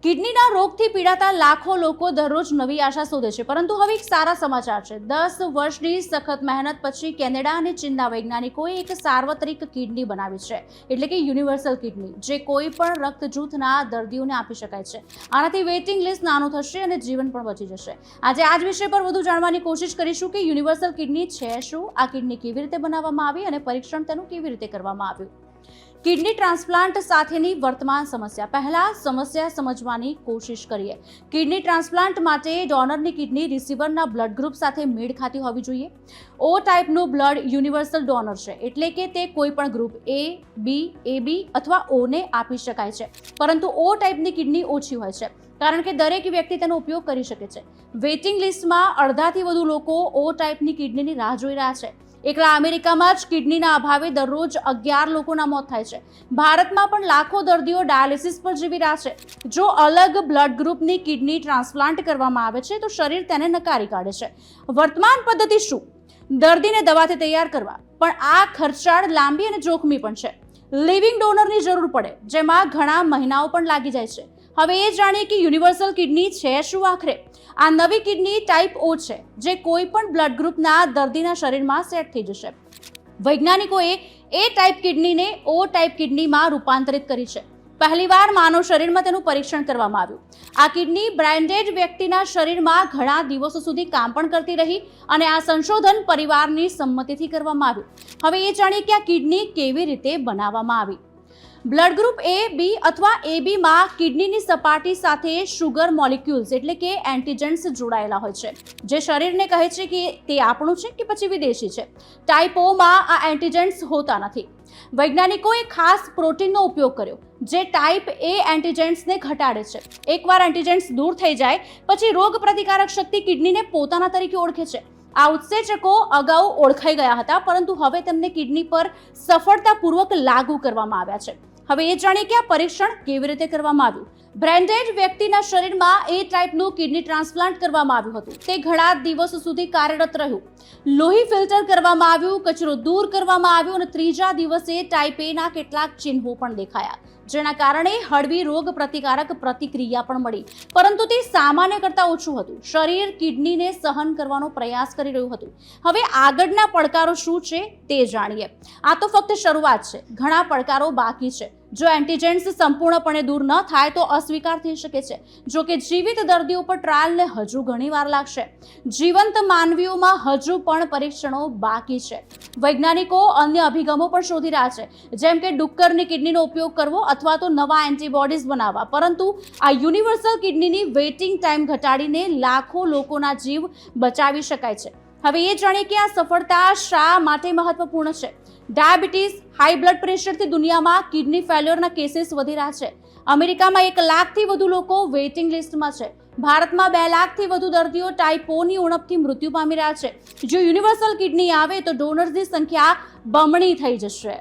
કિડનીના રોગથી પીડાતા લાખો લોકો દરરોજ નવી આશા શોધે છે, પરંતુ હવે એક સારા સમાચાર છે। 10 વર્ષની સખત મહેનત પછી કેનેડા અને ચીનના વૈજ્ઞાનિકોએ એક સાર્વત્રિક કિડની બનાવી છે, એટલે કે યુનિવર્સલ કિડની, જે કોઈ પણ રક્ત જૂથના દર્દીઓને આપી શકાય છે। આનાથી વેઇટિંગ લિસ્ટ નાનું થશે અને જીવન પણ બચી જશે। આજે આ જ વિષય પર વધુ જાણવાની કોશિશ કરીશું કે યુનિવર્સલ કિડની છે શું, આ કિડની કેવી રીતે બનાવવામાં આવી અને પરીક્ષણ તેનું કેવી રીતે કરવામાં આવ્યું। કિડની ટ્રાન્સપ્લાન્ટ સાથેની વર્તમાન સમસ્યા। પહેલા સમસ્યા સમજવાની કોશિશ કરીએ। કિડની ટ્રાન્સપ્લાન્ટ માટે ડોનરની કિડની રિસીવરના બ્લડ ગ્રુપ સાથે મેળ ખાતી હોવી જોઈએ। ઓ ટાઈપનું બ્લડ યુનિવર્સલ ડોનર છે, એટલે કે તે કોઈ પણ ગ્રુપ એ, બી, એબી અથવા ઓ ને આપી શકાય છે, પરંતુ ઓ ટાઈપની કિડની ઓછી હોય છે, કારણ કે દરેક વ્યક્તિ તેનો ઉપયોગ કરી શકે છે। વેઇટિંગ લિસ્ટમાં અડધાથી વધુ લોકો ઓ ટાઈપની કિડનીની રાહ જોઈ રહ્યા છે। એકલા અમેરિકામાં જ કિડનીના અભાવે દરરોજ 11 લોકોના મોત થાય છે। ભારતમાં પણ લાખો દર્દીઓ ડાયાલિસિસ પર જીવી રહ્યા છે। જો અલગ બ્લડ ગ્રુપની કિડની ટ્રાન્સપ્લાન્ટ કરવામાં આવે છે તો શરીર તેને નકારી કાઢે છે। વર્તમાન પદ્ધતિ શું? દર્દીને દવાથી તૈયાર કરવા, પણ આ ખર્ચાળ, લાંબી અને જોખમી પણ છે। લિવિંગ ડોનરની જરૂર પડે, જેમાં ઘણા મહિનાઓ પણ લાગી જાય છે। હવે એ જાણીએ કે યુનિવર્સલ કિડની છે શું। આખરે આ નવી કિડની ટાઈપ ઓ છે, જે કોઈ પણ બ્લડ ગ્રુપના દર્દીના શરીરમાં સેટ થઈ જશે। વૈજ્ઞાનિકોએ એ ટાઈપ કિડનીને ઓ ટાઈપ કિડનીમાં રૂપાંતરિત કરી છે। પહેલીવાર માનવ શરીરમાં તેનું પરીક્ષણ કરવામાં આવ્યું। આ કિડની બ્રાઇન્ડેડ વ્યક્તિના શરીરમાં ઘણા દિવસો સુધી કામ પણ કરતી રહી અને આ સંશોધન પરિવારની સંમતિથી કરવામાં આવ્યું। હવે એ જાણીએ કે આ કિડની કેવી રીતે બનાવવામાં આવી। બ્લડ ગ્રુપ એ, બી અથવા એબીમાં કિડનીની સપાટી સાથે શુગર મોલિક્યુલ્સ એટલે કે એન્ટીજન્સ જોડાયેલા હોય છે, જે શરીરને કહે છે કે તે આપણું છે કે પછી વિદેશી છે। ટાઈપ ઓમાં આ એન્ટીજન્સ હોતા નથી। વૈજ્ઞાનિકોએ ખાસ પ્રોટીનનો ઉપયોગ કર્યો, જે ટાઈપ એ એન્ટીજન્સને ઘટાડે છે। એકવાર એન્ટીજન્સ દૂર થઈ જાય પછી રોગ પ્રતિકારક શક્તિ કિડનીને પોતાના તરીકે ઓળખે છે। આ ઉત્સેચકો અગાઉ ઓળખાઈ ગયા હતા, પરંતુ હવે તેમને કિડની પર સફળતાપૂર્વક લાગુ કરવામાં આવ્યા છે। હવે એ જાણીએ કે આ પરીક્ષણ કેવી રીતે કરવામાં આવ્યું। બ્રાઇન્ડેડ વ્યક્તિના શરીરમાં એ ટાઈપનું કિડની ટ્રાન્સપ્લાન્ટ કરવામાં આવ્યું હતું। તે ઘણા દિવસો સુધી કાર્યરત રહ્યું। લોહી ફિલ્ટર કરવામાં આવ્યું, કચરો દૂર કરવામાં આવ્યો અને ત્રીજા દિવસે ટાઈપ એ ના કેટલાક ચિહ્નો પણ દેખાયા, જેના કારણે હળવી રોગ પ્રતિકારક પ્રતિક્રિયા પણ મળી, પરંતુ તે સામાન્ય કરતાં ઓછું હતું। શરીર કિડનીને સહન કરવાનો પ્રયાસ કરી રહ્યું હતું। હવે આગળના પડકારો શું છે તે જાણીએ। આ તો ફક્ત શરૂઆત છે, ઘણા પડકારો બાકી છે। જો એન્ટીજન્સ સંપૂર્ણપણે દૂર ન થાય તો અસ્વીકાર થઈ શકે છે। જો કે જીવિત દર્દીઓ પર ટ્રાયલને હજુ ઘણી વાર લાગશે। જીવંત માનવીઓમાં હજુ પણ પરીક્ષણો બાકી છે। વૈજ્ઞાનિકો અન્ય અભિગમો પણ શોધી રહ્યા છે, જેમ કે ડુક્કરની કિડનીનો ઉપયોગ કરવો અથવા તો નવા એન્ટીબોડીઝ બનાવવા, પરંતુ આ યુનિવર્સલ કિડનીની વેઇટિંગ ટાઈમ ઘટાડીને લાખો લોકોના જીવ બચાવી શકાય છે। હવે એ જાણીએ કે આ સફળતા શા માટે મહત્વપૂર્ણ છે। ડાયાબિટીસ, હાઈ બ્લડ પ્રેશરથી દુનિયામાં કિડની ફેલ્યોરના કેસીસ વધી રહ્યા છે। અમેરિકામાં 1 લાખથી વધુ લોકો વેઇટિંગ લિસ્ટમાં છે। ભારતમાં 2 લાખથી વધુ દર્દીઓ ટાઈપ ઓની ઉણપથી મૃત્યુ પામી રહ્યા છે। જો યુનિવર્સલ કિડની આવે તો ડોનર્સની સંખ્યા બમણી થઈ જશે।